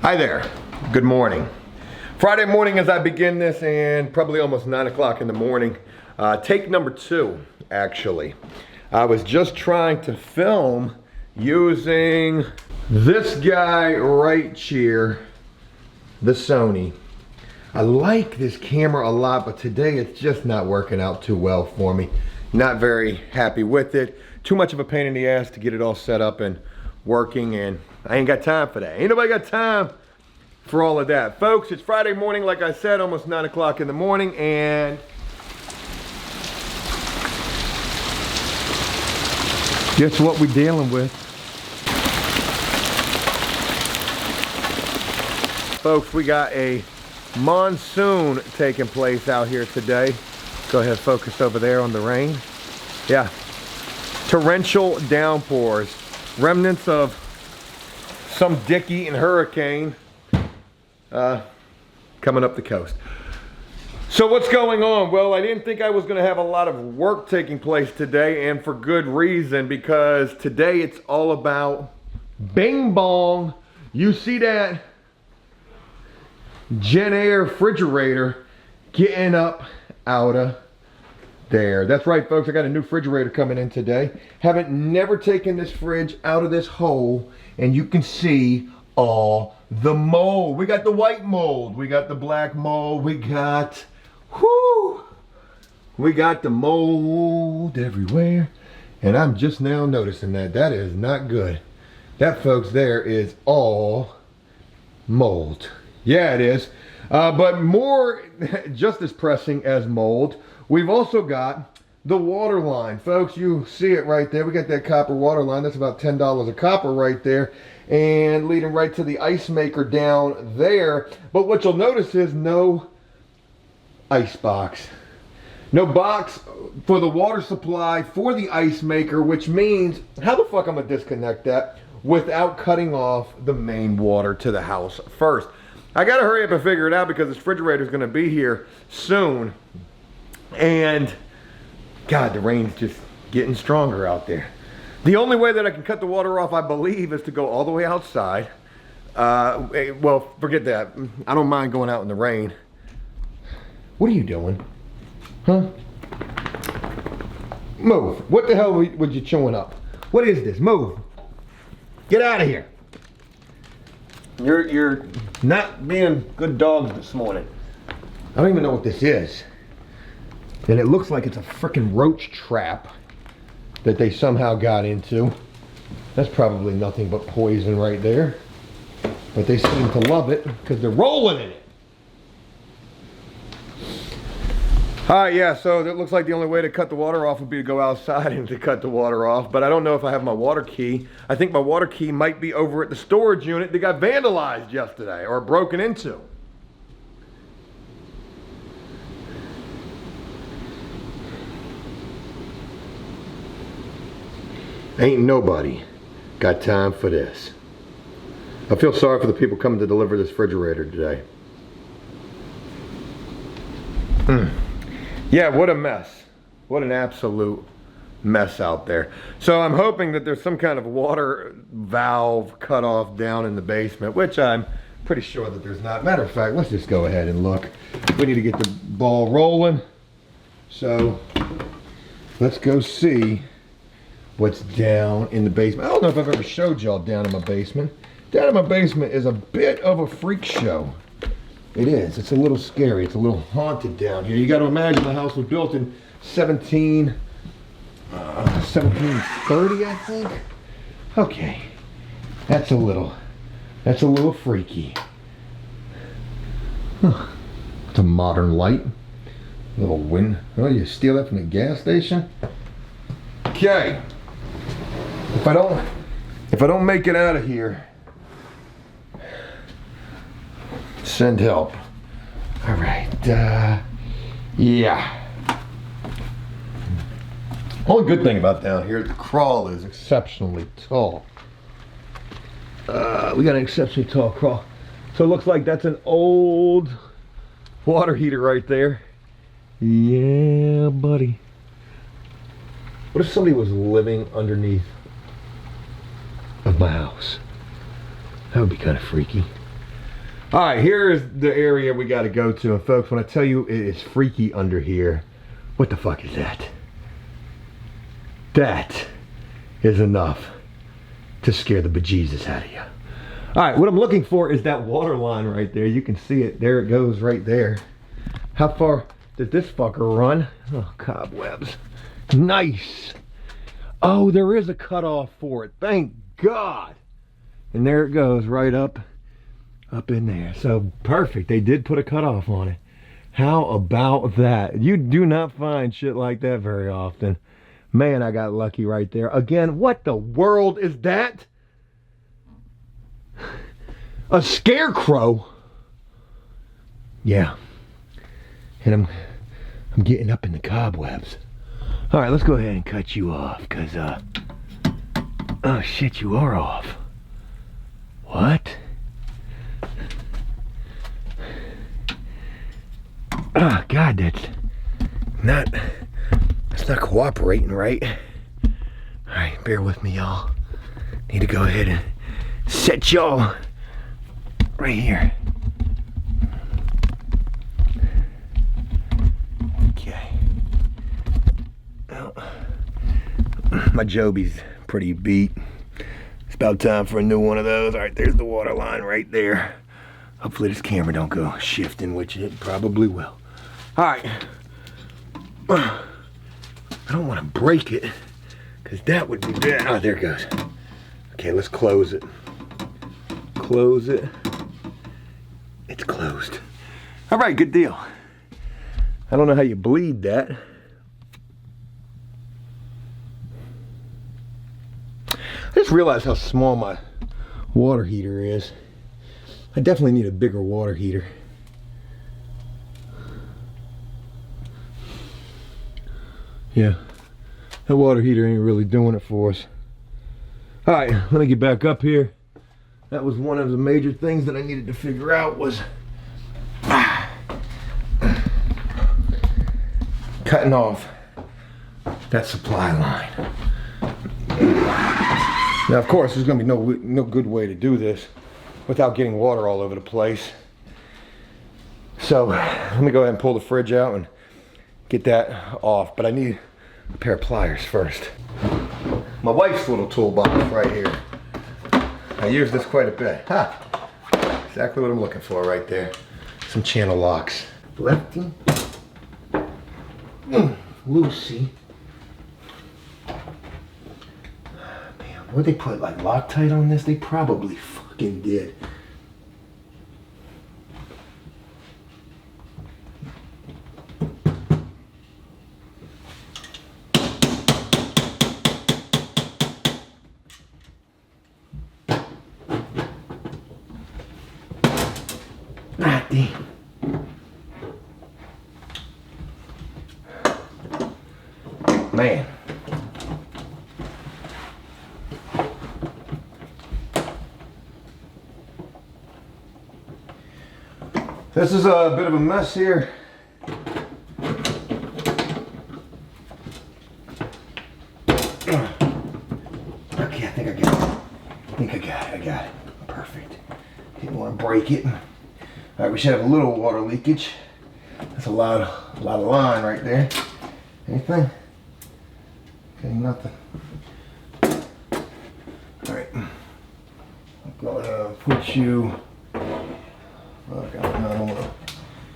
Hi there, good morning. Friday morning as I begin this, and probably almost 9 o'clock in the morning. Take number 2, actually. I was just trying to film using this guy right here, the Sony. I like this camera a lot, but today it's just not working out too well for me. Not very happy with it. Too much of a pain in the ass to get it all set up and working, and I ain't got time for that. Ain't nobody got time for all of that. Folks, it's Friday morning, like I said, almost 9 o'clock in the morning, and guess what we're dealing with? Folks, we got a monsoon taking place out here today. Go ahead, focus over there on the rain. Yeah, torrential downpours. Remnants of some dick-eating hurricane coming up the coast. So what's going on? Well, I didn't think I was going to have a lot of work taking place today, and for good reason, because today it's all about bing bong. You see that Gen Air refrigerator getting up out of there. That's right, folks, I got a new refrigerator coming in today. Never taken this fridge out of this hole, and you can see all the mold. We got the white mold, we got the black mold, we got the mold everywhere, and I'm just now noticing that. That is not good. That, folks, there is all mold. Yeah, it is. But more, just as pressing as mold, we've also got the water line. Folks, you see it right there. We got that copper water line. That's about $10 a copper right there, and leading right to the ice maker down there. But what you'll notice is no ice box. No box for the water supply for the ice maker, which means, how the fuck I'm gonna disconnect that without cutting off the main water to the house first? I gotta hurry up and figure it out because this refrigerator is gonna be here soon. And God, the rain's just getting stronger out there. The only way that I can cut the water off, I believe, is to go all the way outside. Well, forget that. I don't mind going out in the rain. What are you doing? Huh? Move. What the hell was you chewing up? What is this? Move. Get out of here. You're not being good dogs this morning. I don't even know what this is. And it looks like it's a frickin' roach trap that they somehow got into. That's probably nothing but poison right there. But they seem to love it because they're rolling in it. Alright, yeah, so it looks like the only way to cut the water off would be to go outside and to cut the water off. But I don't know if I have my water key. I think my water key might be over at the storage unit that got vandalized yesterday or broken into. Ain't nobody got time for this. I feel sorry for the people coming to deliver this refrigerator today. Yeah, what a mess. What an absolute mess out there. So I'm hoping that there's some kind of water valve cut off down in the basement, which I'm pretty sure that there's not. Matter of fact, let's just go ahead and look. We need to get the ball rolling. So let's go see what's down in the basement. I don't know if I've ever showed y'all down in my basement. Down in my basement is a bit of a freak show. It is. It's a little scary. It's a little haunted down here. You got to imagine the house was built in 1730, I think. Okay, that's a little freaky. Huh. It's a modern light. A little wind. Oh, you steal that from the gas station? Okay. If I don't make it out of here, send help. All right. Yeah. Only good thing about down here, the crawl is exceptionally tall. We got an exceptionally tall crawl. So it looks like that's an old water heater right there. Yeah, buddy. What if somebody was living underneath of my house? That would be kind of freaky. All right, here's the area we got to go to. And folks, when I tell you it is freaky under here, what the fuck is that? That is enough to scare the bejesus out of you. All right, what I'm looking for is that water line right there. You can see it. There it goes right there. How far does this fucker run? Oh, cobwebs. Nice. Oh, there is a cutoff for it. Thank God. And there it goes right up in there. So perfect. They did put a cutoff on it. How about that? You do not find shit like that very often. Man, I got lucky right there. Again, what the world is that? A scarecrow? Yeah. And I'm getting up in the cobwebs. All right, let's go ahead and cut you off, because, oh shit, you are off. What? Oh God, that's not cooperating, right? All right, bear with me, y'all. Need to go ahead and set y'all right here. Okay. Well, my Joby's pretty beat. It's about time for a new one of those. All right, there's the water line right there. Hopefully this camera don't go shifting, which it probably will. All right. I don't want to break it, because that would be bad. Oh, there it goes. Okay, let's close it. Close it. It's closed. All right, good deal. I don't know how you bleed that. I just realized how small my water heater is. I definitely need a bigger water heater. Yeah, that water heater ain't really doing it for us. All right, let me get back up here. That was one of the major things that I needed to figure out was cutting off that supply line. Now, of course, there's gonna be no good way to do this without getting water all over the place. So let me go ahead and pull the fridge out and get that off, but I need a pair of pliers first. My wife's little toolbox right here. I use this quite a bit. Ha! Exactly what I'm looking for right there. Some channel locks. Lefty. Lucy. Man, would they put like Loctite on this? They probably fucking did. Ah, damn. Man. This is a bit of a mess here. Okay, I think I got it. Perfect. Didn't want to break it. All right, we should have a little water leakage. That's a lot of line right there. Anything? Okay, nothing. All right. I'm gonna put you. Oh God, I don't want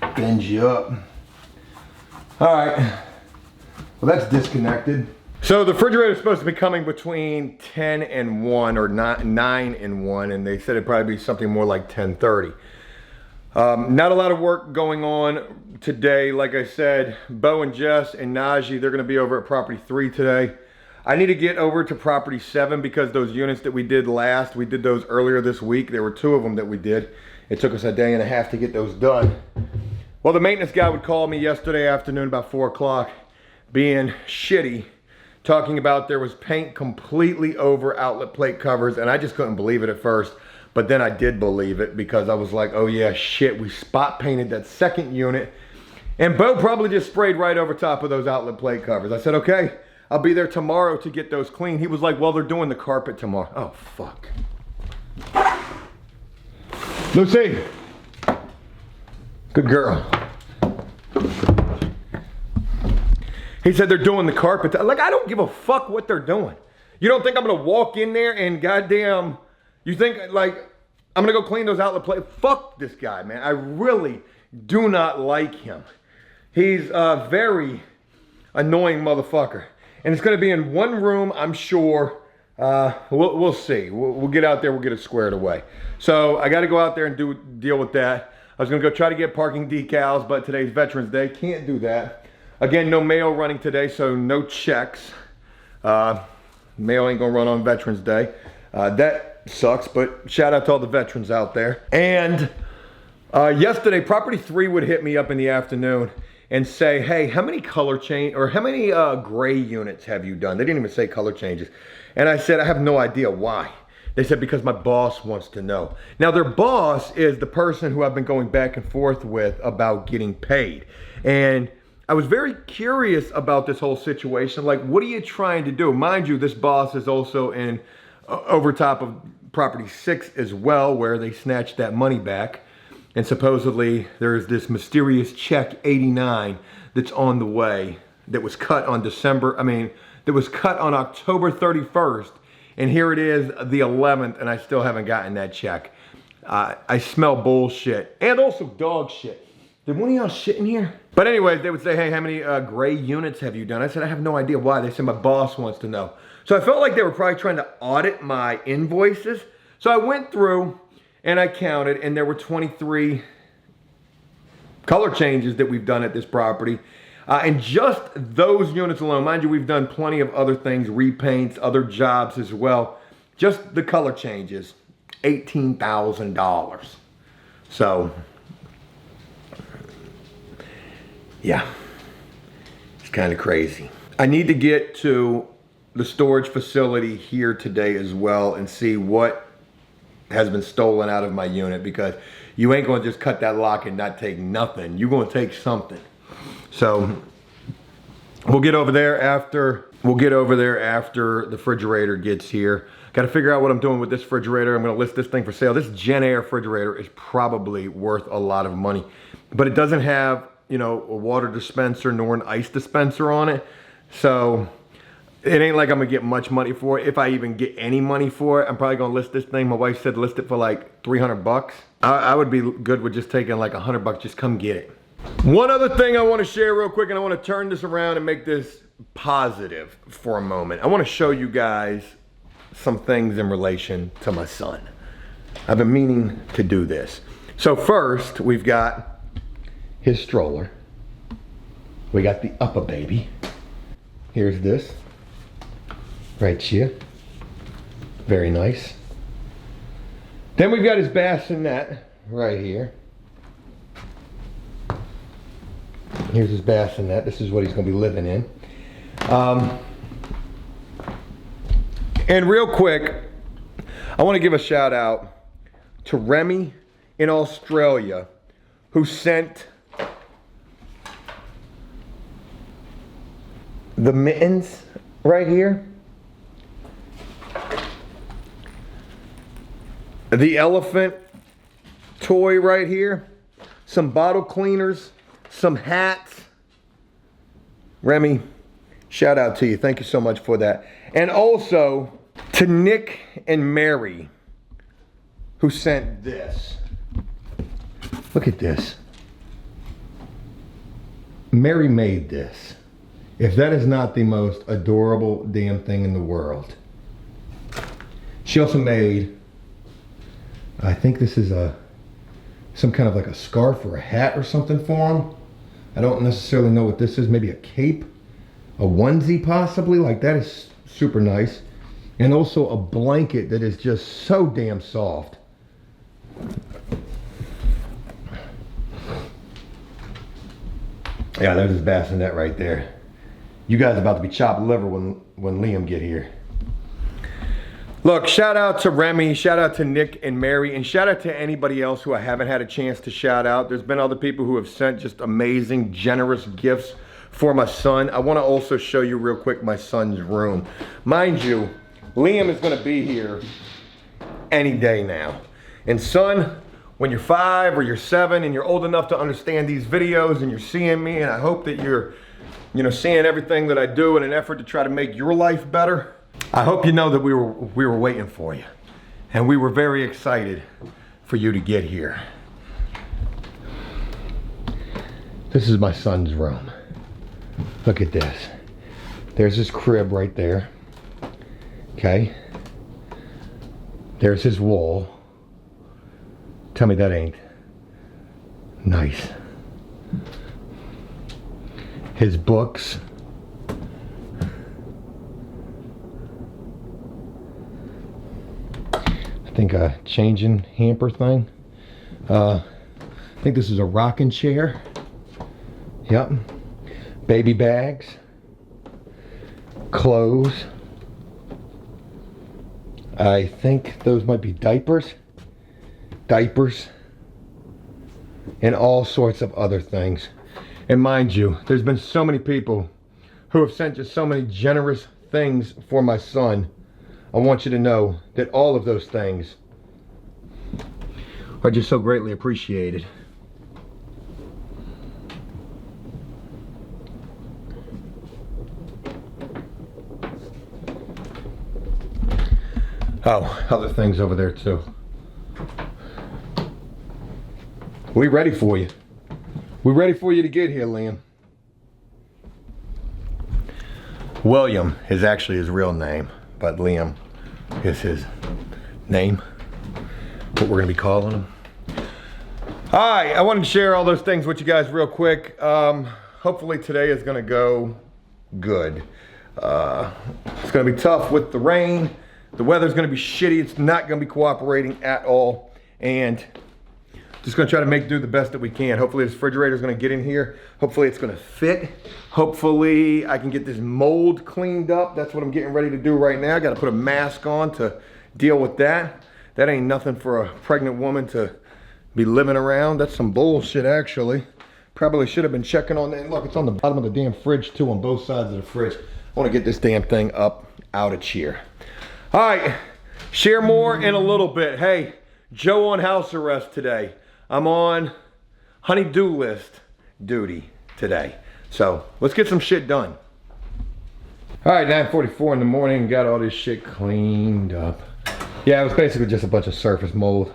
to bend you up. All right. Well, that's disconnected. So the refrigerator is supposed to be coming between 10 and 1 or 9 and 1, and they said it'd probably be something more like 10:30. Not a lot of work going on today. Like I said, Bo and Jess and Najee, they're gonna be over at property 3 today. I need to get over to property 7 because those units that we did last, we did those earlier this week. There were 2 of them that we did. It took us a day and a half to get those done. Well, the maintenance guy would call me yesterday afternoon about 4 o'clock being shitty, talking about there was paint completely over outlet plate covers, and I just couldn't believe it at first. But then I did believe it because I was like, oh yeah, shit, we spot painted that second unit. And Bo probably just sprayed right over top of those outlet plate covers. I said, okay, I'll be there tomorrow to get those clean. He was like, well, they're doing the carpet tomorrow. Oh, fuck. Lucy, Good girl. He said they're doing the carpet. Like, I don't give a fuck what they're doing. You don't think I'm gonna walk in there and goddamn, you think like, I'm gonna go clean those outlet plates? Fuck this guy, man. I really do not like him. He's a very annoying motherfucker. And it's gonna be in one room, I'm sure. We'll see. We'll get out there, we'll get it squared away. So I gotta go out there and deal with that. I was gonna go try to get parking decals, but today's Veterans Day, can't do that. Again, no mail running today, so no checks. Mail ain't gonna run on Veterans Day. That sucks, but shout out to all the veterans out there. And yesterday, Property 3 would hit me up in the afternoon and say, hey, how many color change, or how many gray units have you done? They didn't even say color changes. And I said, I have no idea why. They said, because my boss wants to know. Now, their boss is the person who I've been going back and forth with about getting paid. And I was very curious about this whole situation. Like, what are you trying to do? Mind you, this boss is also in over top of Property 6 as well, where they snatched that money back. And supposedly there's this mysterious check 89 that's on the way that was cut on that was cut on October 31st. And here it is, the 11th, and I still haven't gotten that check. I smell bullshit and also dog shit. Did one of y'all shit in here? But anyways, they would say, hey, how many gray units have you done? I said, I have no idea why. They said, my boss wants to know. So I felt like they were probably trying to audit my invoices. So I went through and I counted, and there were 23 color changes that we've done at this property. And just those units alone, mind you, we've done plenty of other things, repaints, other jobs as well. Just the color changes, $18,000. So, yeah, it's kind of crazy. I need to get to the storage facility here today as well and see what has been stolen out of my unit, because you ain't gonna just cut that lock and not take nothing. You're gonna take something. So we'll get over there after the refrigerator gets here. Got to figure out what I'm doing with this refrigerator. I'm gonna list this thing for sale. This Gen Air refrigerator is probably worth a lot of money, but it doesn't have, you know, a water dispenser nor an ice dispenser on it. So it ain't like I'm gonna get much money for it. If I even get any money for it, I'm probably gonna list this thing. My wife said list it for like 300 bucks. I would be good with just taking like 100 bucks, just come get it. One other thing I wanna share real quick, and I wanna turn this around and make this positive for a moment. I wanna show you guys some things in relation to my son. I've been meaning to do this. So first, we've got his stroller. We got the upper baby. Here's this, right here. Very nice. Then we've got his bassinet right here. Here's his bassinet. This is what he's gonna be living in. And real quick, I wanna give a shout out to Remy in Australia, who sent the mittens right here, the elephant toy right here, some bottle cleaners, some hats. Remy, shout out to you. Thank you so much for that. And also to Nick and Mary, who sent this. Look at this. Mary made this. If that is not the most adorable damn thing in the world. She also made, I think this is some kind of like a scarf or a hat or something for him. I don't necessarily know what this is. Maybe a cape, a onesie possibly. Like, that is super nice. And also a blanket that is just so damn soft. Yeah, there's his bassinet right there. You guys are about to be chopped liver when Liam get here. Look, shout out to Remy, shout out to Nick and Mary, and shout out to anybody else who I haven't had a chance to shout out. There's been other people who have sent just amazing, generous gifts for my son. I want to also show you real quick my son's room. Mind you, Liam is going to be here any day now. And son, when you're 5 or you're 7 and you're old enough to understand these videos and you're seeing me, and I hope that you're, seeing everything that I do in an effort to try to make your life better. I hope you know that we were waiting for you, and we were very excited for you to get here. This is my son's room. Look at this. There's his crib right there. Okay. There's his wall. Tell me that ain't nice. His books. I think a changing hamper thing. I think this is a rocking chair. Yep. Baby bags. Clothes. I think those might be diapers. And all sorts of other things. And mind you, there's been so many people who have sent just so many generous things for my son. I want you to know that all of those things are just so greatly appreciated. Oh, other things over there too. We ready for you. We're ready for you to get here, Liam. William is actually his real name, but Liam is his name. What we're gonna be calling him. Hi, I wanted to share all those things with you guys real quick. Hopefully today is gonna go good. It's gonna be tough with the rain. The weather's gonna be shitty. It's not gonna be cooperating at all. And just gonna try to make do the best that we can. Hopefully this refrigerator's gonna get in here. Hopefully it's gonna fit. Hopefully I can get this mold cleaned up. That's what I'm getting ready to do right now. I gotta put a mask on to deal with that. That ain't nothing for a pregnant woman to be living around. That's some bullshit, actually. Probably should have been checking on that. Look, it's on the bottom of the damn fridge too, on both sides of the fridge. I wanna get this damn thing up out of here. All right, share more in a little bit. Hey, Joe on house arrest today. I'm on honey-do list duty today. So let's get some shit done. All right, 9:44 in the morning, got all this shit cleaned up. Yeah, it was basically just a bunch of surface mold.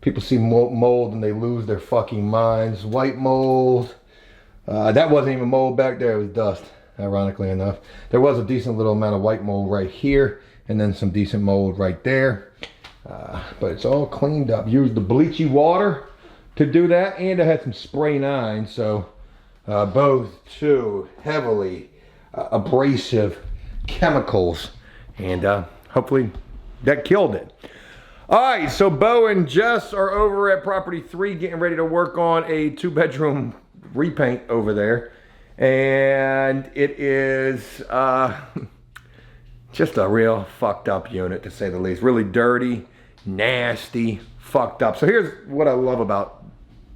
People see mold and they lose their fucking minds. White mold. That wasn't even mold back there, it was dust, ironically enough. There was a decent little amount of white mold right here, and then some decent mold right there. But it's all cleaned up. Used the bleachy water to do that, and I had some spray 9, so both two heavily abrasive chemicals, and hopefully that killed it. All right, so Bo and Jess are over at property 3 getting ready to work on a 2-bedroom repaint over there, and it is just a real fucked up unit, to say the least. Really dirty, nasty, fucked up. So here's what I love about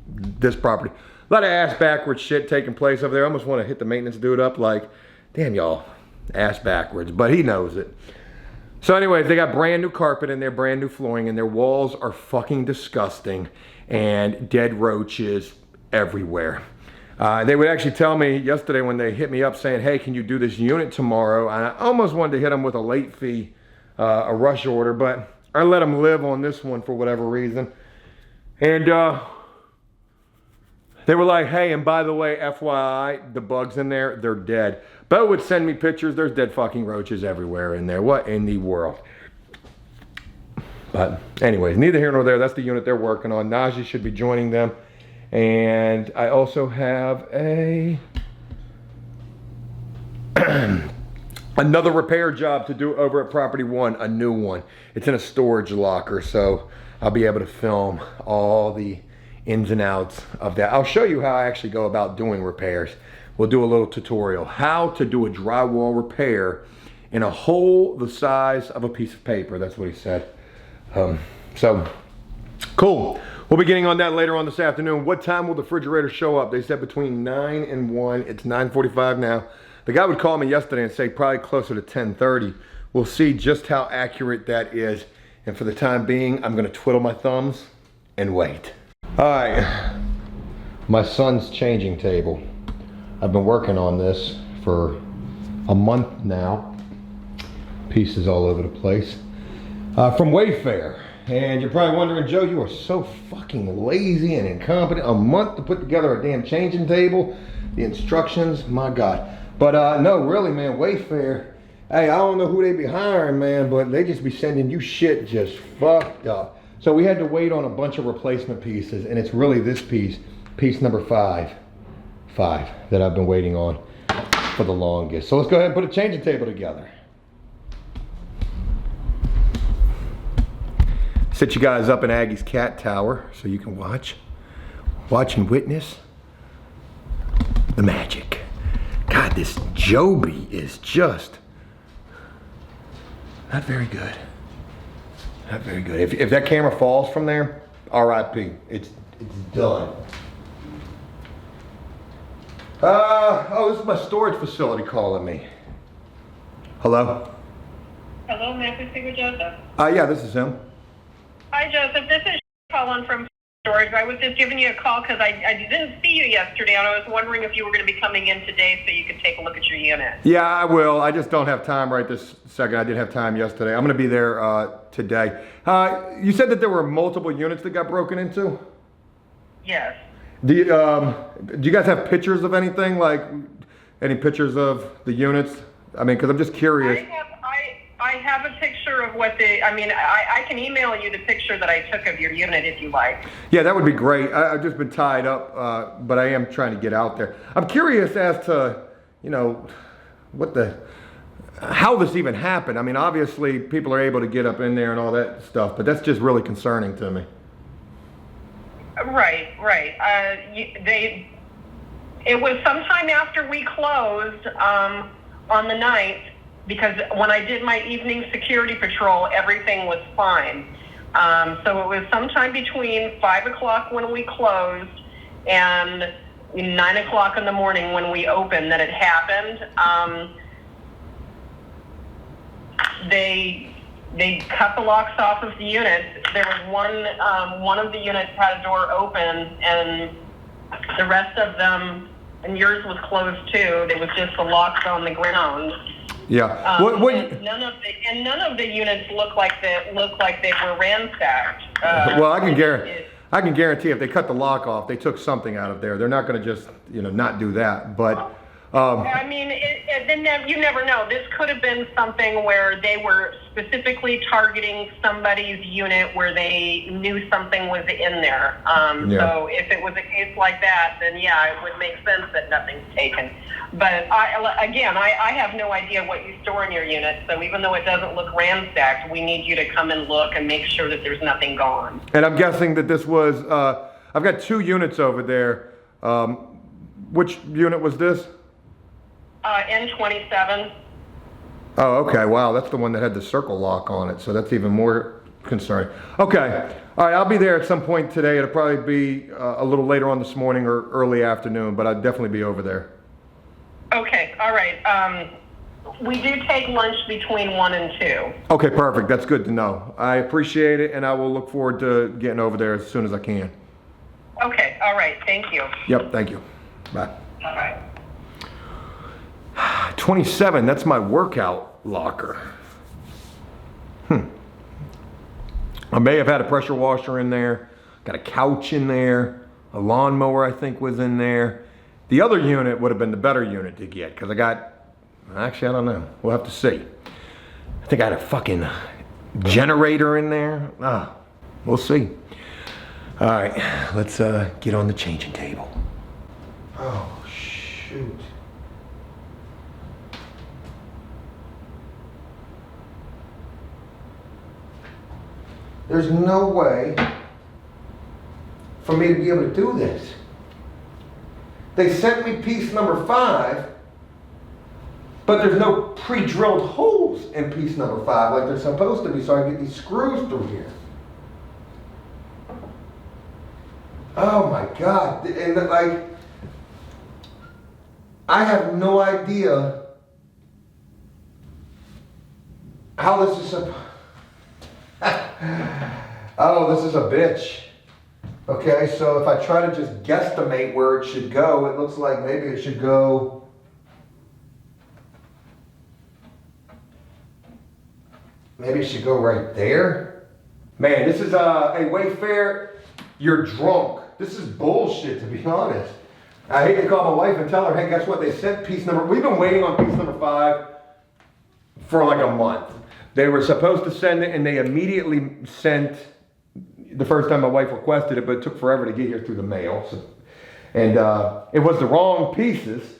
this property. A lot of ass backwards shit taking place over there. I almost want to hit the maintenance dude up like, damn y'all, ass backwards, but he knows it. So anyways, they got brand new carpet in there, brand new flooring, and their walls are fucking disgusting, and dead roaches everywhere. They would actually tell me yesterday when they hit me up saying, hey, can you do this unit tomorrow? And I almost wanted to hit them with a late fee, a rush order, but I let them live on this one for whatever reason. And they were like, hey, and by the way, FYI, the bugs in there, they're dead. Bo would send me pictures. There's dead fucking roaches everywhere in there. What in the world? But anyways, neither here nor there. That's the unit they're working on. Najee should be joining them. And I also have another repair job to do over at property 1, a new one. It's in a storage locker, so I'll be able to film all the ins and outs of that. I'll show you how I actually go about doing repairs. We'll do a little tutorial. How to do a drywall repair in a hole the size of a piece of paper. That's what he said. So, cool. We'll be getting on that later on this afternoon. What time will the refrigerator show up? They said between 9 and 1. It's 9:45 now. The guy would call me yesterday and say probably closer to 10:30. We'll see just how accurate that is. And for the time being, I'm gonna twiddle my thumbs and wait. All right, my son's changing table. I've been working on this for a month now. Pieces all over the place. From Wayfair. And you're probably wondering, Joe, you are so fucking lazy and incompetent. A month to put together a damn changing table. The instructions, my God. But no, really, man, Wayfair, hey, I don't know who they be hiring, man, but they just be sending you shit just fucked up. So we had to wait on a bunch of replacement pieces, and it's really this piece number five, that I've been waiting on for the longest. So let's go ahead and put a changing table together. Sit you guys up in Aggie's cat tower so you can watch and witness the magic. God, this Joby is just not very good. Not very good. If that camera falls from there, RIP. It's done. Oh, this is my storage facility calling me. Hello? Hello, may I please speak with Joseph? Yeah, this is him. Hi, Joseph. This is calling from storage. I was just giving you a call because I didn't see you yesterday, and I was wondering if you were going to be coming in today so you could take a look at your unit. Yeah, I will. I just don't have time right this second. I didn't have time yesterday. I'm going to be there today. You said that there were multiple units that got broken into? Yes. Do you guys have pictures of anything? Like, any pictures of the units? I mean, because I'm just curious. I have a picture of what I can email you the picture that I took of your unit if you like. Yeah, that would be great. I've just been tied up, but I am trying to get out there. I'm curious as to, you know, how this even happened. I mean, obviously people are able to get up in there and all that stuff, but that's just really concerning to me. Right. It was sometime after we closed on the 9th. Because when I did my evening security patrol, everything was fine. So it was sometime between 5 o'clock when we closed and 9 o'clock in the morning when we opened that it happened. They cut the locks off of the units. There was one of the units had a door open, and the rest of them, and yours was closed too. There was just the locks on the ground. Yeah. None of the units look like they were ransacked. Well, I can guarantee if they cut the lock off, they took something out of there. They're not going to just, not do that. But I mean, you never know. This could have been something where they were specifically targeting somebody's unit where they knew something was in there. So if it was a case like that, then yeah, it would make sense that nothing's taken. But I have no idea what you store in your unit. So even though it doesn't look ransacked, we need you to come and look and make sure that there's nothing gone. And I'm guessing that this was, I've got 2 units over there. Which unit was this? N27. Oh, okay. Wow, that's the one that had the circle lock on it, so that's even more concerning. Okay. All right, I'll be there at some point today. It'll probably be a little later on this morning or early afternoon, but I'll definitely be over there. Okay. All right. We do take lunch between 1 and 2. Okay, perfect. That's good to know. I appreciate it, and I will look forward to getting over there as soon as I can. Okay. All right. Thank you. Yep, thank you. Bye. Bye-bye. 27, that's my workout locker. I may have had a pressure washer in there, got a couch in there, a lawnmower I think was in there. The other unit would have been the better unit to get because actually I don't know, we'll have to see. I think I had a fucking generator in there. We'll see. All right, let's get on the changing table. Oh, shoot. There's no way for me to be able to do this. They sent me piece number 5, but there's no pre-drilled holes in piece number 5 like they're supposed to be, so I get these screws through here. Oh my God. And I have no idea how this is Oh, this is a bitch. Okay, so if I try to just guesstimate where it should go, it looks like maybe it should go. Maybe it should go right there. Man, this is hey, Wayfair, you're drunk. This is bullshit, to be honest. I hate to call my wife and tell her, hey, guess what? They sent piece number, we've been waiting on piece number 5 for like a month. They were supposed to send it and they immediately sent the first time my wife requested it, but it took forever to get here through the mail. So, and it was the wrong pieces.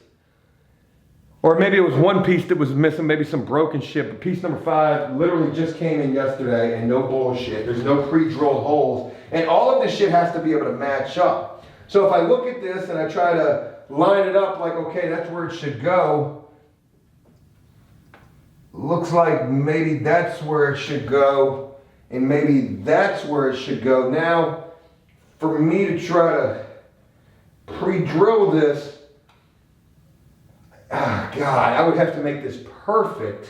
Or maybe it was one piece that was missing, maybe some broken shit. But piece number 5 literally just came in yesterday and no bullshit. There's no pre-drilled holes. And all of this shit has to be able to match up. So if I look at this and I try to line it up like, okay, that's where it should go. Looks like maybe that's where it should go. And maybe that's where it should go. Now, for me to try to pre-drill this, God, I would have to make this perfect.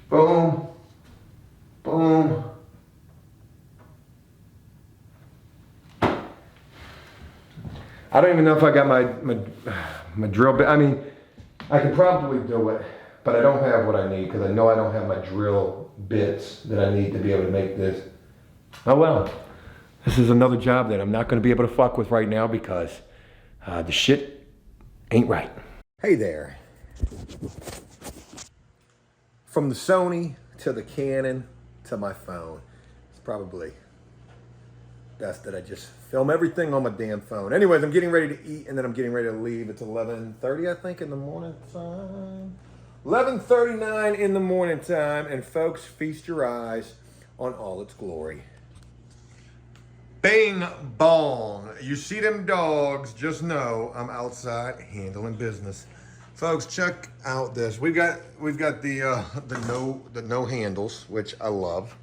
Boom, boom. I don't even know if I got my drill bit. I mean, I could probably do it, but I don't have what I need because I know I don't have my drill bits that I need to be able to make this. Oh well, this is another job that I'm not going to be able to fuck with right now because the shit ain't right. Hey there. From the Sony to the Canon to my phone, it's probably best that I just film everything on my damn phone. Anyways, I'm getting ready to eat and then I'm getting ready to leave. It's 11:30, I think, in the morning time. 11:39 in the morning time, and folks, feast your eyes on all its glory. Bing bong. You see them dogs, just know I'm outside handling business. Folks, check out this. We've got the no handles, which I love.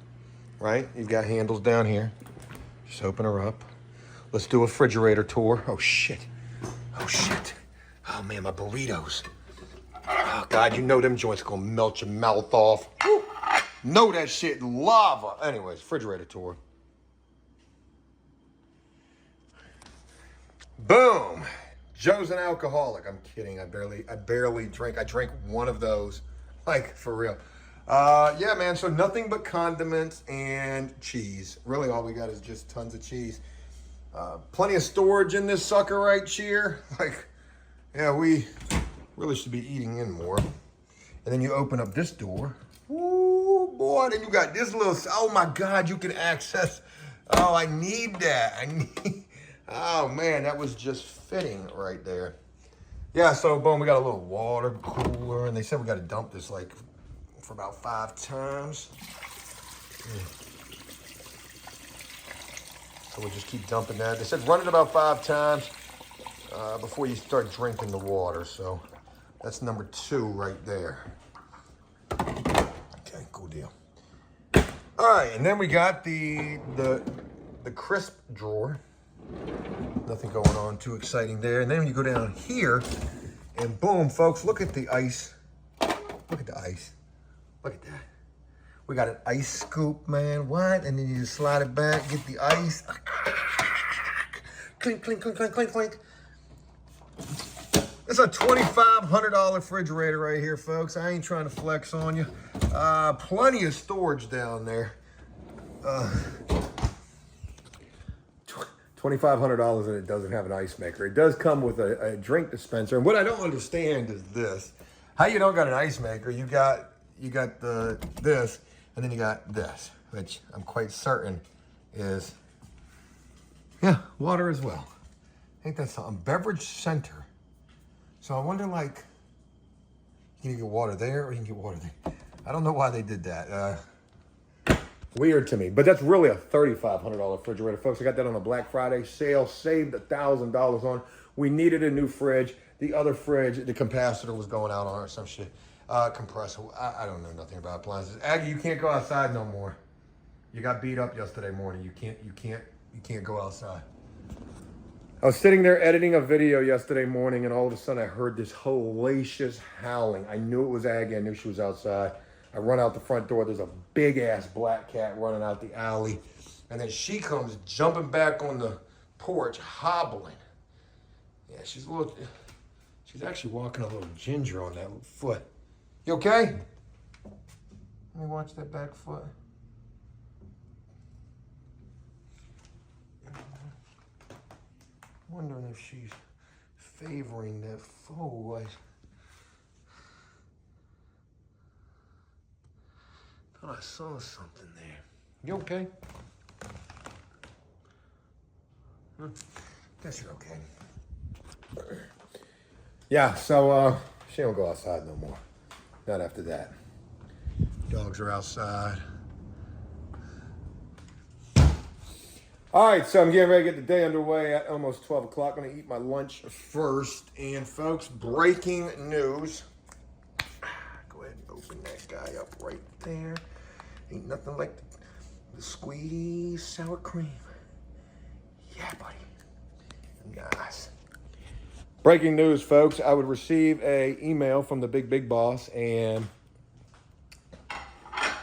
Right? You've got handles down here. Just open her up. Let's do a refrigerator tour. Oh shit. Oh shit. Oh man, my burritos. Oh God, you know them joints gonna melt your mouth off. Woo. Know that shit lava. Anyways, refrigerator tour. Boom. Joe's an alcoholic. I'm kidding. I barely drink. I drank one of those. Like, for real. Yeah, man. So nothing but condiments and cheese. Really all we got is just tons of cheese. Plenty of storage in this sucker right here. Like, yeah, we really should be eating in more. And then you open up this door. Ooh, boy. Then you got this little, oh my God, you can access. Oh, I need that. Oh man, that was just fitting right there. Yeah, so boom, we got a little water cooler, and they said we got to dump this like for about 5 times. So we'll just keep dumping that. They said run it about 5 times before you start drinking the water. So that's number 2 right there. Okay, cool deal. All right, and then we got the crisp drawer. Nothing going on too exciting there. And then you go down here and boom, folks, look at the ice. Look at the ice. Look at that. We got an ice scoop, man. What? And then you just slide it back, get the ice. Clink, clink, clink, clink, clink, clink. It's a $2,500 refrigerator right here, folks. I ain't trying to flex on you. Plenty of storage down there. $2,500 and it doesn't have an ice maker. It does come with a drink dispenser. And what I don't understand is this. How you don't got an ice maker, you got this, and then you got this, which I'm quite certain is, yeah, water as well. I think that's something. Beverage center. So I wonder, like, you can get water there or you can get water there. I don't know why they did that. Weird to me, but that's really a $3,500 refrigerator, folks. I got that on a Black Friday sale, saved $1,000 on. We needed a new fridge. The other fridge, the capacitor was going out on or some shit. Compressor, I don't know nothing about appliances. Aggie, you can't go outside no more. You got beat up yesterday morning. You can't go outside. I was sitting there editing a video yesterday morning, and all of a sudden I heard this hellacious howling. I knew it was Aggie. I knew she was outside. I run out the front door. There's a big ass black cat running out the alley. And then she comes jumping back on the porch, hobbling. Yeah, she's actually walking a little ginger on that foot. You okay? Let me watch that back foot. Wondering if she's favoring that foot. Thought I saw something there. You okay? Guess you're okay. Yeah, so she don't go outside no more. Not after that. Dogs are outside. All right, so I'm getting ready to get the day underway at almost 12 o'clock. I'm gonna eat my lunch first. And folks, breaking news. Go ahead and open that guy up right there. Ain't nothing like the squeezed sour cream. Yeah, buddy. Nice. Breaking news, folks. I would receive a email from the big boss, and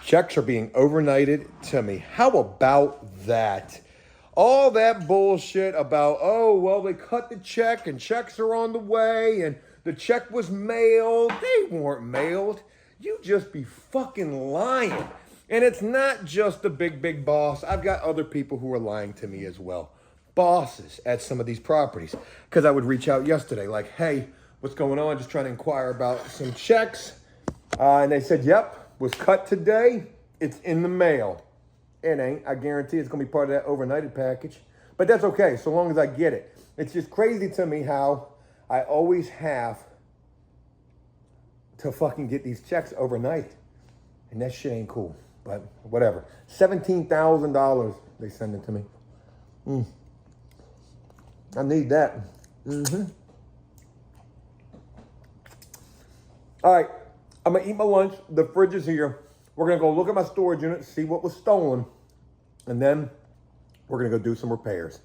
checks are being overnighted to me. How about that? All that bullshit about, oh, well, they cut the check and checks are on the way and the check was mailed. They weren't mailed. You just be fucking lying. And it's not just the big boss. I've got other people who are lying to me as well. Bosses at some of these properties. Because I would reach out yesterday like, hey, what's going on? Just trying to inquire about some checks. And they said, yep, was cut today. It's in the mail. It ain't. I guarantee it's going to be part of that overnighted package. But that's okay, so long as I get it. It's just crazy to me how I always have to fucking get these checks overnight. And that shit ain't cool. But whatever. $17,000 they send it to me. I need that. All right. I'm going to eat my lunch. The fridge is here. We're going to go look at my storage unit, see what was stolen. And then we're going to go do some repairs.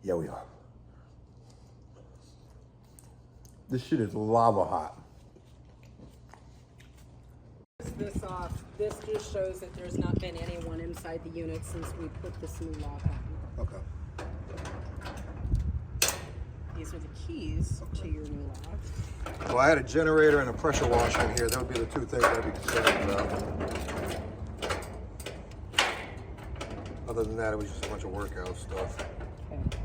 Yeah, we are. This shit is lava hot. This off. This just shows that there's not been anyone inside the unit since we put this new lock on. Okay. These are the keys to your new lock. Well, I had a generator and a pressure washer in here. That would be the two things I'd be concerned about. Other than that, it was just a bunch of workout stuff. Okay.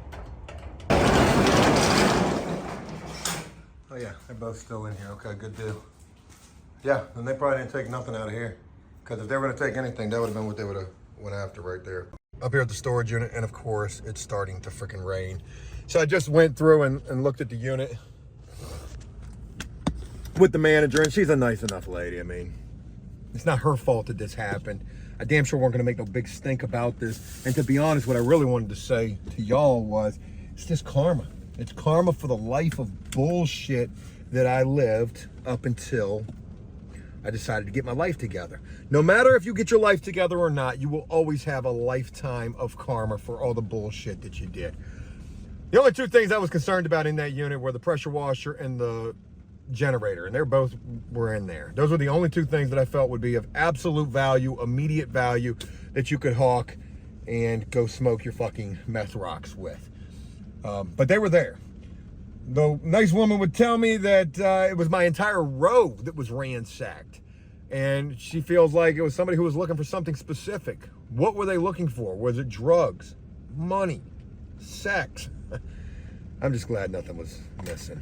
Oh yeah, they're both still in here. Okay, good deal. Yeah, and they probably didn't take nothing out of here. Because if they were going to take anything, that would have been what they would have went after right there. Up here at the storage unit, and of course, it's starting to freaking rain. So I just went through and looked at the unit with the manager, and she's a nice enough lady. I mean, it's not her fault that this happened. I damn sure weren't going to make no big stink about this. And to be honest, what I really wanted to say to y'all was, it's just karma. It's karma for the life of bullshit that I lived up until I decided to get my life together. No matter if you get your life together or not, you will always have a lifetime of karma for all the bullshit that you did. The only two things I was concerned about in that unit were the pressure washer and the generator, and they both were in there. Those were the only two things that I felt would be of absolute value, immediate value, that you could hawk and go smoke your fucking meth rocks with. But they were there. The nice woman would tell me that it was my entire row that was ransacked. And she feels like it was somebody who was looking for something specific. What were they looking for? Was it drugs, money, sex? I'm just glad nothing was missing.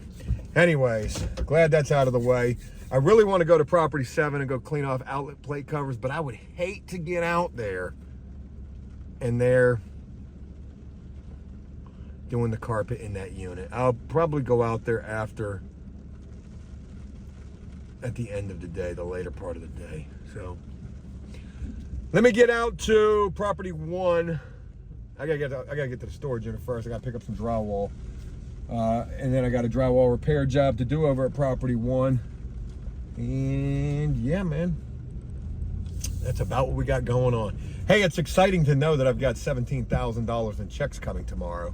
Anyways, glad that's out of the way. I really want to go to property 7 and go clean off outlet plate covers, but I would hate to get out there and they're doing the carpet in that unit. I'll probably go out there after, at the end of the day, the later part of the day. So let me get out to property 1. I gotta get to the storage unit first. I gotta pick up some drywall. And then I got a drywall repair job to do over at property 1. And yeah, man, that's about what we got going on. Hey, it's exciting to know that I've got $17,000 in checks coming tomorrow.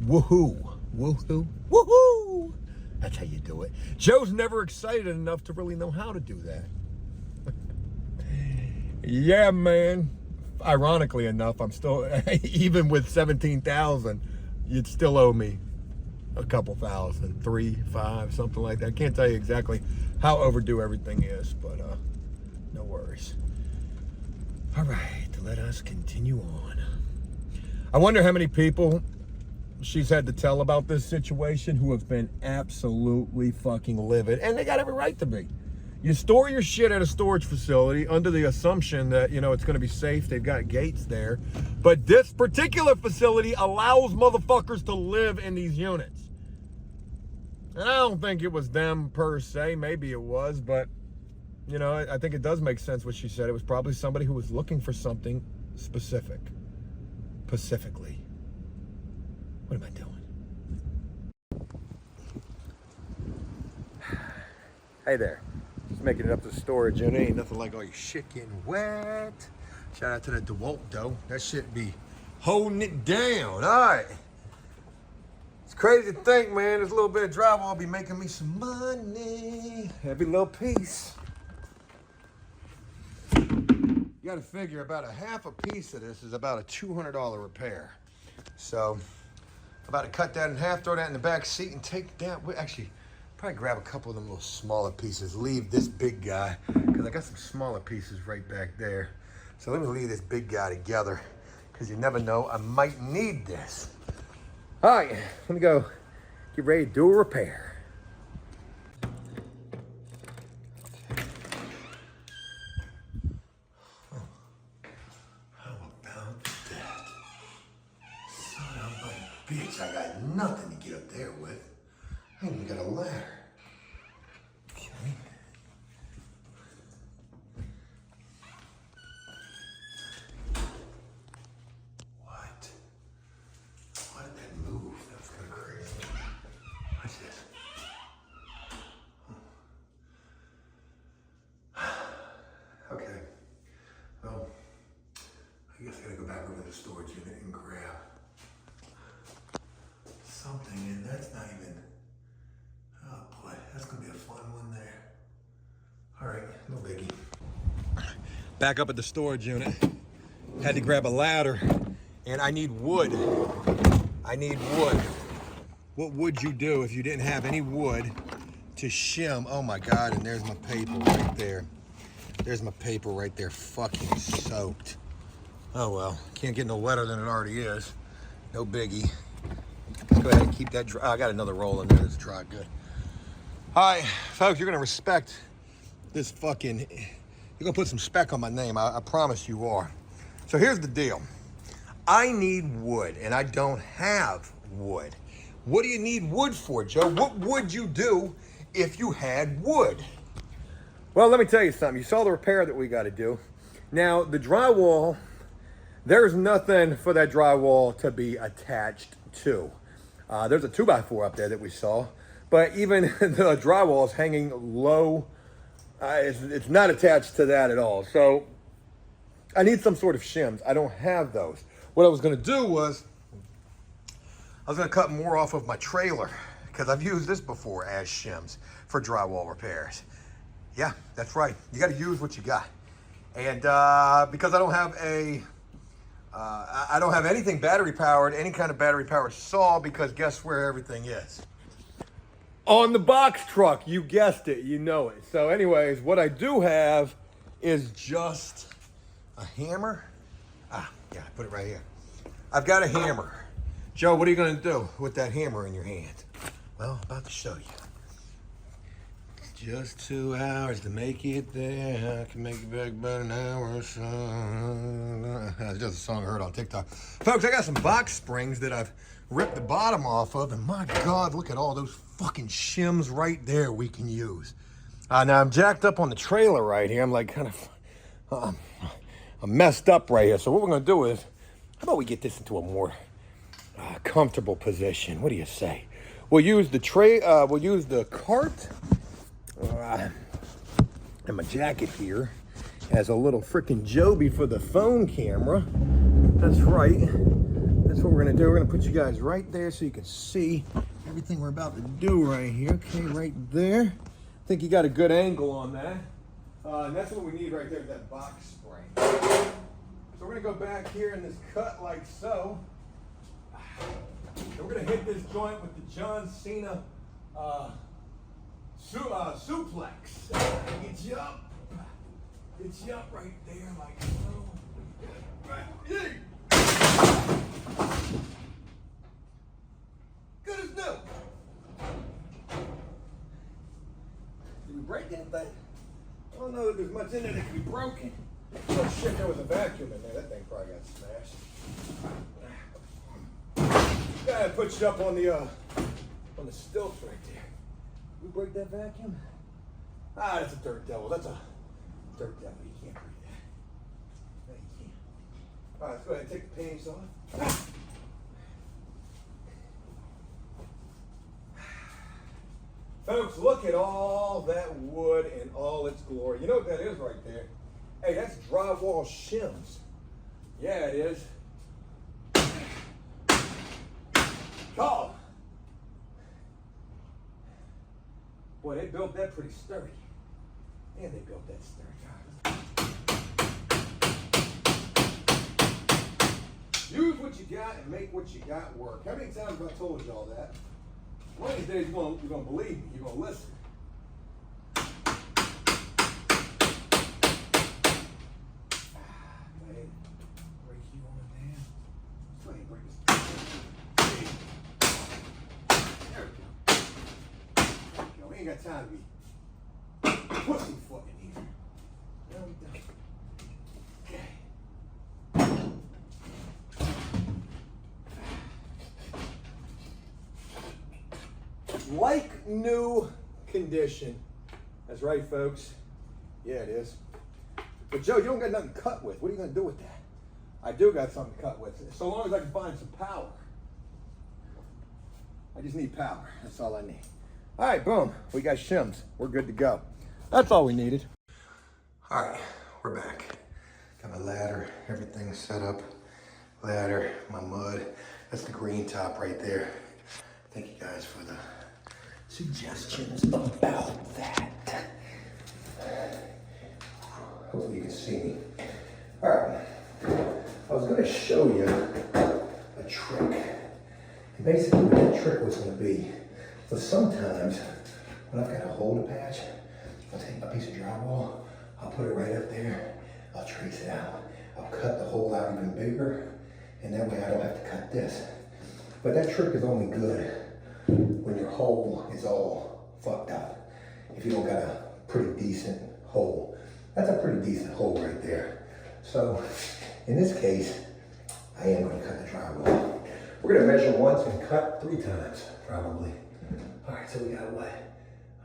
Woohoo, woohoo, woohoo. That's how you do it. Joe's never excited enough to really know how to do that. Yeah, man. ironically enough, I'm still, even with 17,000, you'd still owe me a couple thousand, 3, 5, something like that. I can't tell you exactly how overdue everything is, but no worries. All right, let us continue on. I wonder how many people she's had to tell about this situation who have been absolutely fucking livid, and they got every right to be. You store your shit at a storage facility under the assumption that, you know, it's going to be safe. They've got gates there. But this particular facility allows motherfuckers to live in these units. And I don't think it was them per se. Maybe it was, but, you know, I think it does make sense what she said. It was probably somebody who was looking for something specific. Specifically. What am I doing? Hey there. Just making it up to the storage unit. Ain't nothing like all your shit getting wet. Shout out to that DeWalt though. That shit be holding it down. All right. It's crazy to think, man. This little bit of drywall will be making me some money. Every little piece. You gotta figure about a half a piece of this is about a $200 repair. So I'm about to cut that in half, throw that in the back seat, and take that with, actually, probably grab a couple of them little smaller pieces, leave this big guy, because I got some smaller pieces right back there. So let me leave this big guy together, because you never know, I might need this. All right, let me go get ready to do a repair. How about that? Son of a bitch, I got nothing to get up there with. I ain't even got a ladder. Okay. What? Why did that move? That was kind of crazy. What's this? Okay. Well, I guess I gotta go back over to the storage unit and grab something, and that's not even. Oh boy, that's gonna be a fun one there. All right, no biggie. Back up at the storage unit. Had to grab a ladder, and I need wood. I need wood. What would you do if you didn't have any wood to shim? Oh my God, and there's my paper right there. There's my paper right there, fucking soaked. Oh well, can't get no wetter than it already is. No biggie. Let's go ahead and keep that dry. Oh, I got another roll in there that's dry, good. All right, folks, you're gonna respect this fucking, you're gonna put some spec on my name, I promise you are. So here's the deal. I need wood, and I don't have wood. What do you need wood for, Joe? What would you do if you had wood? Well, let me tell you something. You saw the repair that we gotta do. Now, the drywall, there's nothing for that drywall to be attached to. There's a 2x4 up there that we saw, but even the drywall is hanging low. It's not attached to that at all. So I need some sort of shims. I don't have those. What I was gonna do was, I was gonna cut more off of my trailer, because I've used this before as shims for drywall repairs. Yeah, that's right. You gotta use what you got. And because I don't have I don't have anything battery powered, any kind of battery powered saw, because guess where everything is? On the box truck, you guessed it, you know it. So anyways, what I do have is just a hammer. Ah, yeah, I put it right here. I've got a hammer. Joe, what are you gonna do with that hammer in your hand? Well, I'm about to show you. Just 2 hours to make it there. I can make it back about an hour or so. That's just a song I heard on TikTok. Folks, I got some box springs that I've ripped the bottom off of, and my God, look at all those fucking shims right there we can use. Now I'm jacked up on the trailer right here. I'm like kind of, I'm messed up right here. So what we're gonna do is, how about we get this into a more comfortable position? What do you say? We'll use the we'll use the cart. And my jacket here has a little freaking Joby for the phone camera. That's right. That's what we're gonna do. We're gonna put you guys right there so you can see everything we're about to do right here. Okay, right there. I think you got a good angle on that. And that's what we need right there, that box spring. So we're we're gonna go back here in this cut like so. And we're gonna hit this joint with the John Cena suplex. Get you up right there like so. Right. Good as new. Did we break anything? I don't know if there's much in there that could be broken. Oh shit, there was a vacuum in there. That thing probably got smashed. Gotta put you up on the stilts right there. We break that vacuum? Ah, that's a dirt devil. That's a dirt devil. You can't break that. No, you can't. All right, let's go ahead and take the panties off. Folks, look at all that wood in all its glory. You know what that is right there? Hey, that's drywall shims. Yeah, it is. Oh. Boy, they built that pretty sturdy. Yeah, they built that sturdy. Use what you got and make what you got work. How many times have I told you all that? One of these days you're gonna believe me. You're gonna listen. Man, break you on it, man. Let's go ahead and break this. There we go. There we go. We ain't got time to be pussyfooting here. There we go. Okay. Like new condition. That's right, folks. Yeah, it is. But Joe, you don't got nothing to cut with. What are you going to do with that? I do got something to cut with. So long as I can find some power. I just need power. That's all I need. All right, boom. We got shims. We're good to go. That's all we needed. All right, we're back. Got my ladder. Everything's set up. Ladder, my mud. That's the green top right there. Thank you guys for the suggestions about that. Hopefully you can see me. All right, I was going to show you a trick. And basically what that trick was going to be, so sometimes when I've got a holder patch, I'll take a piece of drywall, I'll put it right up there, I'll trace it out, I'll cut the hole out even bigger, and that way I don't have to cut this. But that trick is only good when your hole is all fucked up. If you don't got a pretty decent hole. That's a pretty decent hole right there. So in this case, I am going to cut the drywall. We're going to measure once and cut 3 times, probably. All right, so we got what?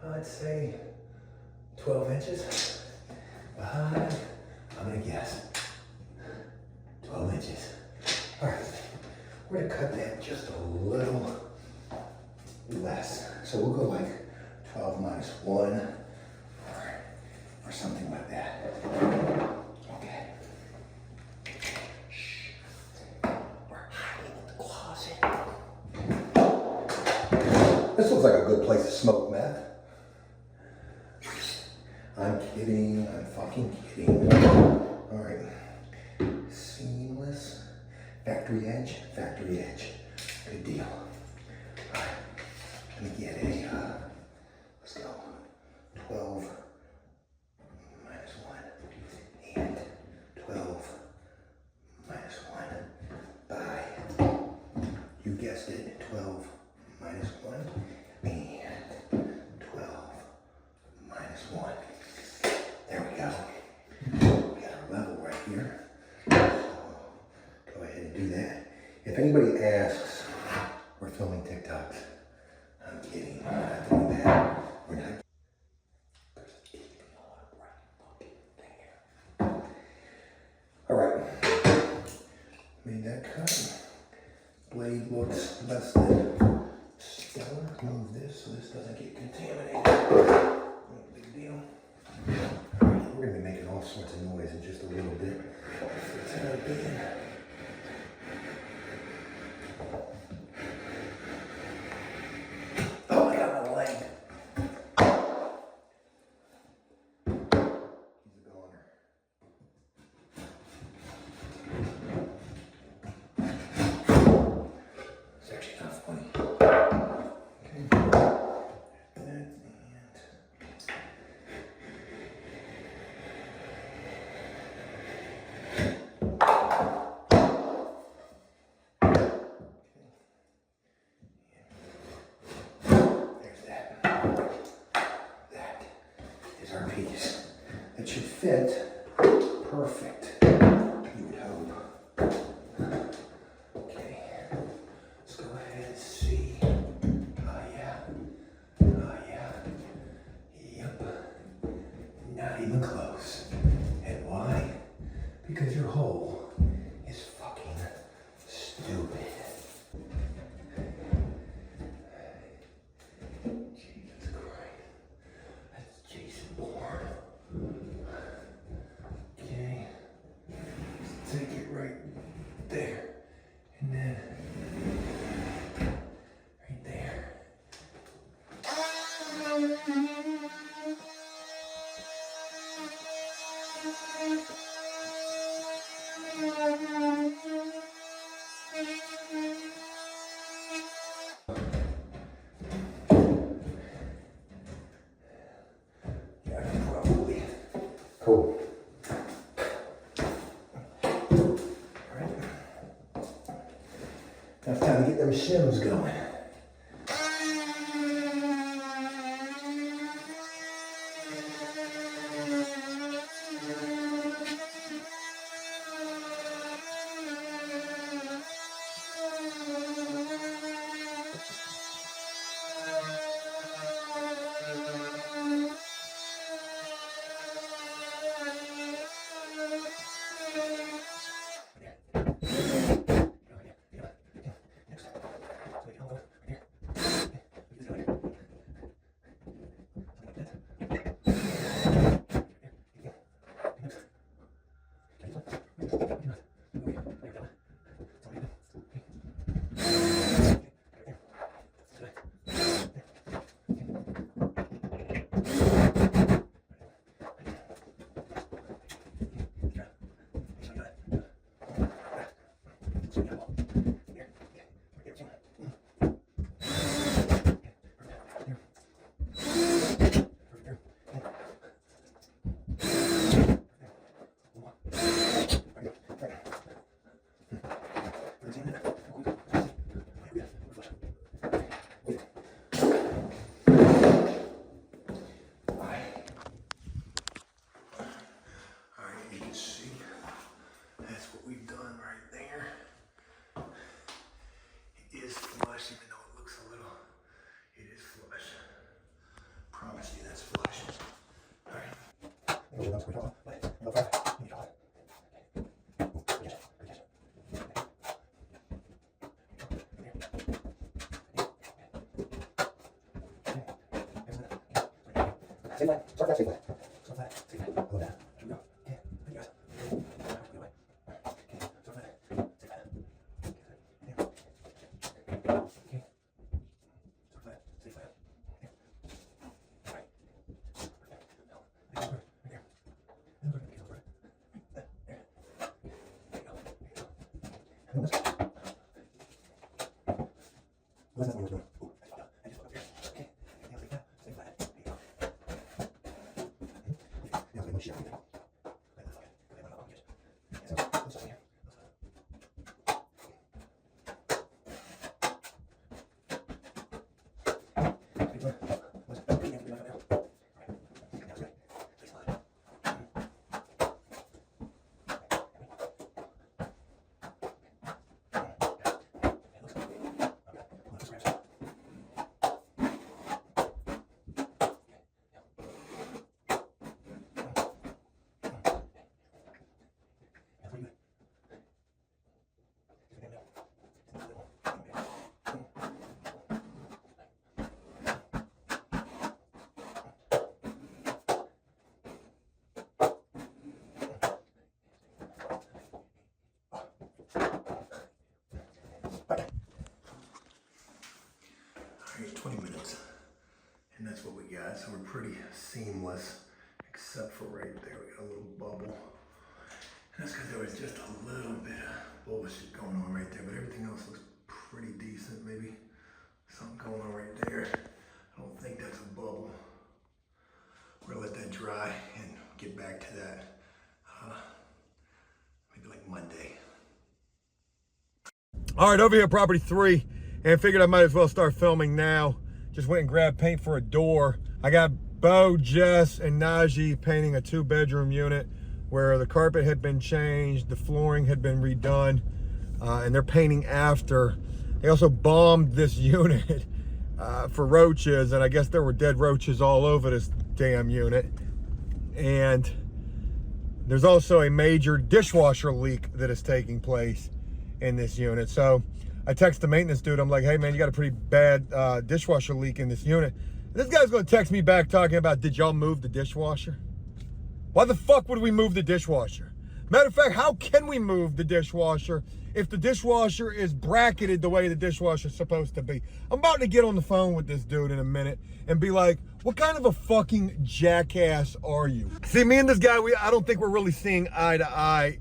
I'd say 12 inches behind. I'm going to guess 12 inches. All right, we're going to cut that just a little less. So we'll go like 12 minus 1 or something like that. Okay. Shh. We're hiding in the closet. This looks like a good place to smoke meth. I'm kidding. I'm fucking kidding. All right. Seamless. Factory edge. Factory edge. Good deal. All right. Let me get a, let's go, 12 minus 1 and 12 minus 1 by, you guessed it, 12 minus 1 and 12 minus 1. There we go. We got a level right here. So go ahead and do that. If anybody asks, we're filming TikToks. I'm kidding. We're not doing that. We're not. There's an bright fucking thing here. All right. Made that cut. Blade looks less than stellar. Move this so this doesn't get contaminated. No big deal. All right. We're going to be making all sorts of noise in just a little bit. It's not big. fit perfect. You would hope. Okay, let's go ahead and see. Oh yeah. Oh yeah. Yep. Not even close. And why? Because your hole is fucking stupid. Jesus Christ. That's Jason Bourne. Okay. Let's take it right there. And then right there. Yeah, probably. Cool. Alright. Now it's time to get them shims going. Same line. Start that same line. Start that. Same line. Go down. Here we go. Okay. Thank you guys. Get away. Okay. Start that. Same line. Okay. Okay. Start that. Same line. Okay. All right. Right there. There. There you go. And this. What's that one we're doing? Ooh, I just fucked up here. Okay. Now like that. Same flat. There you go. Now I'm going to share everything. Right, that's okay. Okay, I'm good. So, let's start here. Alright, 20 minutes. And that's what we got. So we're pretty seamless, except for right there. We got a little bubble. And that's because there was just a little bit of bullshit going on right there. But everything else looks pretty decent. Maybe something going on right there. I don't think that's a bubble. We're gonna let that dry and get back to that maybe like Monday. All right, over here, property 3, and figured I might as well start filming now. Just went and grabbed paint for a door. I got Bo, Jess, and Najee painting a 2-bedroom unit where the carpet had been changed, the flooring had been redone, and they're painting after. They also bombed this unit for roaches, and I guess there were dead roaches all over this damn unit. And there's also a major dishwasher leak that is taking place in this unit. So I text the maintenance dude. I'm like, hey man, you got a pretty bad dishwasher leak in this unit. And this guy's gonna text me back talking about, did y'all move the dishwasher? Why the fuck would we move the dishwasher? Matter of fact, how can we move the dishwasher if the dishwasher is bracketed the way the dishwasher's supposed to be? I'm about to get on the phone with this dude in a minute and be like, what kind of a fucking jackass are you? See, me and this guy, I don't think we're really seeing eye to eye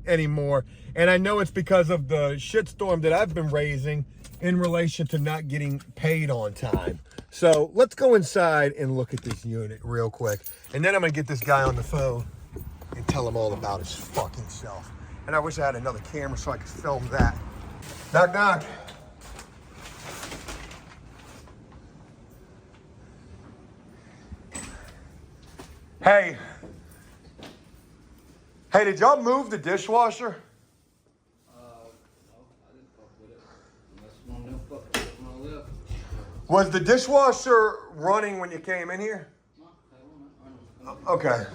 anymore. And I know it's because of the shitstorm that I've been raising in relation to not getting paid on time. So let's go inside and look at this unit real quick. And then I'm gonna get this guy on the phone and tell him all about his fucking self. And I wish I had another camera so I could film that. Knock, knock. Hey. Hey, did y'all move the dishwasher? Was the dishwasher running when you came in here? Okay.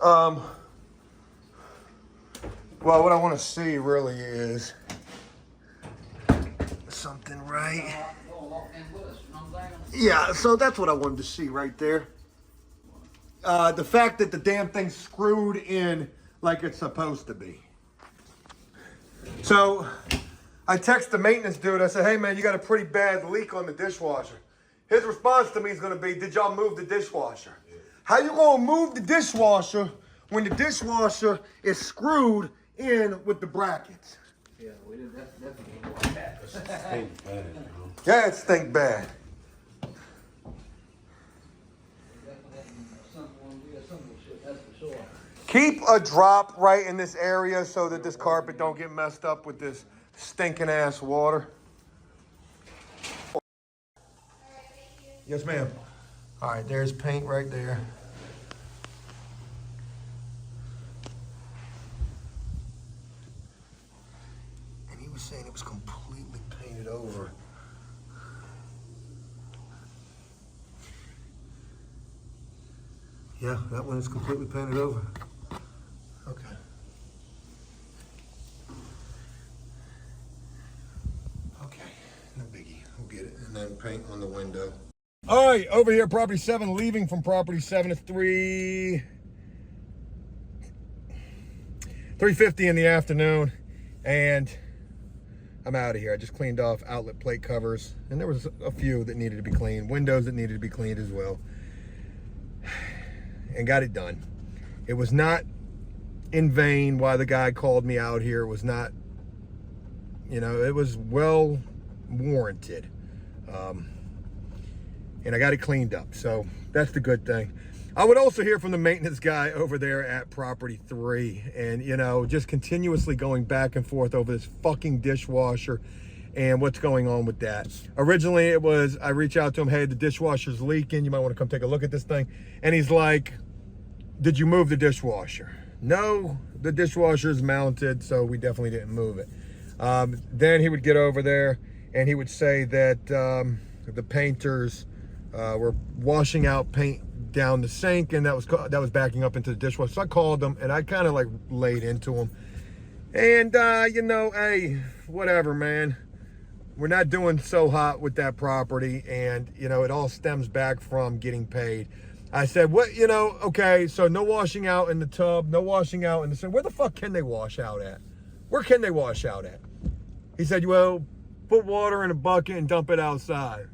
Well, what I want to see really is something, right? Yeah, so that's what I wanted to see right there. The fact that the damn thing's screwed in like it's supposed to be. So I text the maintenance dude. I said, hey man, you got a pretty bad leak on the dishwasher. His response to me is gonna be, did y'all move the dishwasher? Yeah. How you gonna move the dishwasher when the dishwasher is screwed in with the brackets? Yeah, we did definitely that. Stink bad, yeah, it stink bad. Keep a drop right in this area so that this carpet don't get messed up with this stinking ass water. Yes, ma'am. All right, there's paint right there. And he was saying it was completely painted over. Yeah, that one is completely painted over. Okay. Okay, no biggie. We'll get it. And then paint on the window. All right, over here, property 7, leaving from property 7 at 3:50 in the afternoon. And I'm out of here. I just cleaned off outlet plate covers. And there was a few that needed to be cleaned. Windows that needed to be cleaned as well. And got it done. It was not in vain why the guy called me out here. It was not, you know, it was well warranted. And I got it cleaned up. So that's the good thing. I would also hear from the maintenance guy over there at property 3. And, you know, just continuously going back and forth over this fucking dishwasher and what's going on with that. Originally, it was, I reach out to him, hey, the dishwasher's leaking. You might want to come take a look at this thing. And he's like, did you move the dishwasher? No, the dishwasher's mounted, so we definitely didn't move it. Then he would get over there and he would say that the painters were washing out paint down the sink, and that was backing up into the dishwasher. So I called them and I kind of like laid into him. And, you know, hey, whatever, man. We're not doing so hot with that property, and, you know, it all stems back from getting paid. I said, what, you know, okay, so no washing out in the tub, no washing out in the sink. Where the fuck can they wash out at? Where can they wash out at? He said, well, put water in a bucket and dump it outside.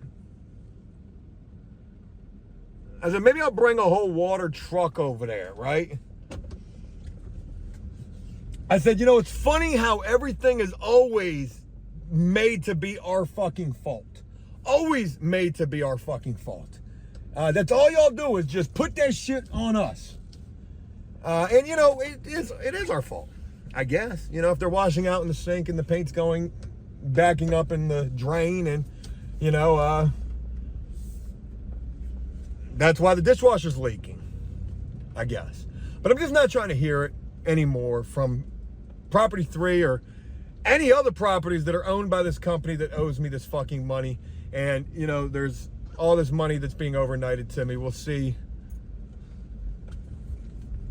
I said, maybe I'll bring a whole water truck over there, right? I said, you know, it's funny how everything is always made to be our fucking fault. Always made to be our fucking fault. That's all y'all do is just put that shit on us. And you know, it is our fault, I guess. You know, if they're washing out in the sink and the paint's backing up in the drain, and, you know, that's why the dishwasher's leaking, I guess. But I'm just not trying to hear it anymore from Property 3 or any other properties that are owned by this company that owes me this fucking money. And, you know, there's all this money that's being overnighted to me. We'll see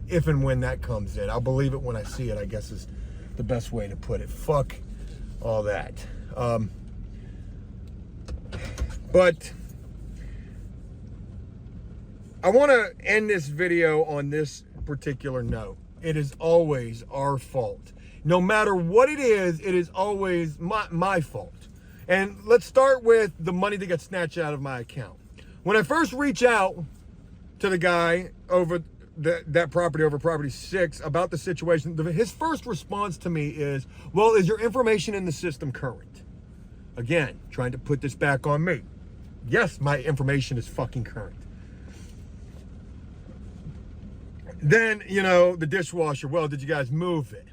if and when that comes in. I'll believe it when I see it, I guess is the best way to put it. Fuck all that. But I want to end this video on this particular note. It is always our fault. No matter what it is always my fault. And let's start with the money that got snatched out of my account. When I first reach out to the guy over that property, over property 6, about the situation, his first response to me is, well, is your information in the system current? Again, trying to put this back on me. Yes, my information is fucking current. Then, you know, the dishwasher, well, did you guys move it?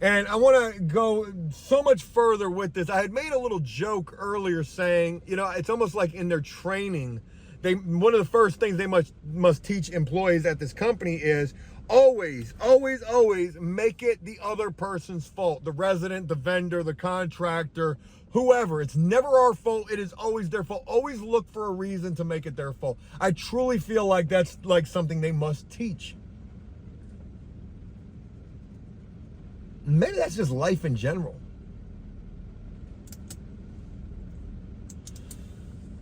And I want to go so much further with this. I had made a little joke earlier saying, you know, it's almost like in their training, one of the first things they must teach employees at this company is always make it the other person's fault. The resident, the vendor, the contractor, whoever. It's never our fault. It is always their fault. Always look for a reason to make it their fault. I truly feel like that's like something they must teach. Maybe that's just life in general.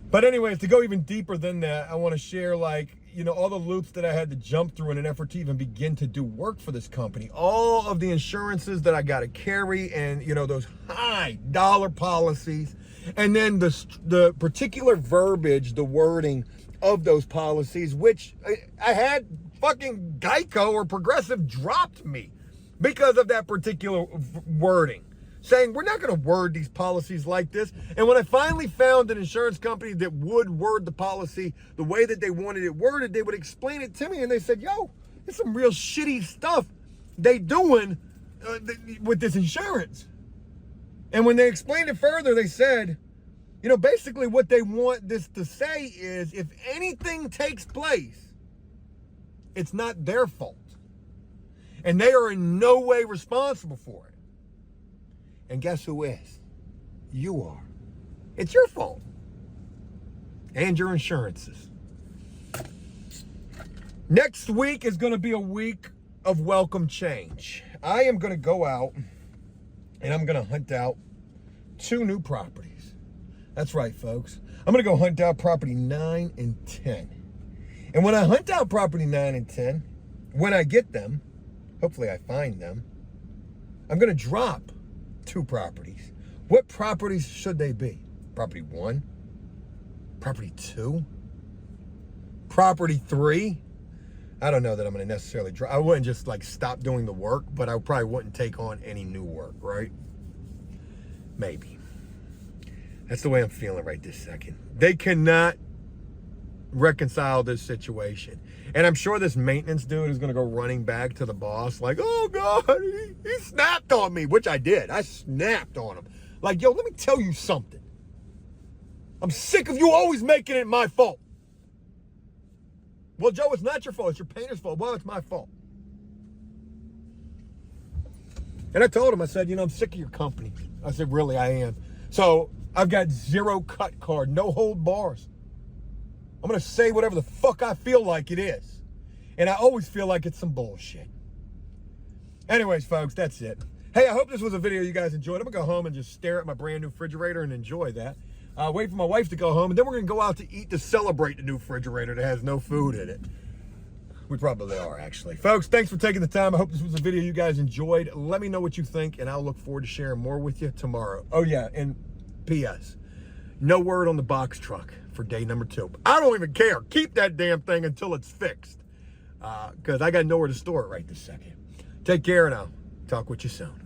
But anyways, to go even deeper than that, I want to share, like, you know, all the loops that I had to jump through in an effort to even begin to do work for this company. All of the insurances that I got to carry, and, you know, those high dollar policies. And then the particular verbiage, the wording of those policies, which I had fucking Geico or Progressive dropped me because of that particular wording, saying we're not going to word these policies like this. And when I finally found an insurance company that would word the policy the way that they wanted it worded, they would explain it to me, and they said, yo, it's some real shitty stuff they doing with this insurance. And when they explained it further, they said, you know, basically what they want this to say is, if anything takes place, it's not their fault. And they are in no way responsible for it. And guess who is? You are. It's your fault. And your insurances. Next week is going to be a week of welcome change. I am going to go out and I'm going to hunt out 2 new properties. That's right, folks. I'm going to go hunt out property 9 and 10. And when I hunt out property 9 and 10, when I get them, hopefully I find them, I'm going to drop 2 properties. What properties should they be? Property 1? Property 2? Property 3? I don't know that I'm going to necessarily drop. I wouldn't just like stop doing the work, but I probably wouldn't take on any new work, right? Maybe. That's the way I'm feeling right this second. They cannot reconcile this situation. And I'm sure this maintenance dude is going to go running back to the boss like, oh God, he snapped on me, which I did. I snapped on him. Like, yo, let me tell you something. I'm sick of you always making it my fault. Well, Joe, it's not your fault. It's your painter's fault. Well, it's my fault. And I told him, I said, you know, I'm sick of your company. I said, really, I am. So I've got 0 cut card, no hold bars. I'm going to say whatever the fuck I feel like it is. And I always feel like it's some bullshit. Anyways, folks, that's it. Hey, I hope this was a video you guys enjoyed. I'm going to go home and just stare at my brand new refrigerator and enjoy that. Wait for my wife to go home, and then we're going to go out to eat to celebrate the new refrigerator that has no food in it. We probably are, actually. Folks, thanks for taking the time. I hope this was a video you guys enjoyed. Let me know what you think, and I'll look forward to sharing more with you tomorrow. Oh, yeah, and P.S. No word on the box truck for day number 2. I don't even care. Keep that damn thing until it's fixed, because I got nowhere to store it right this second. Take care, and I'll talk with you soon.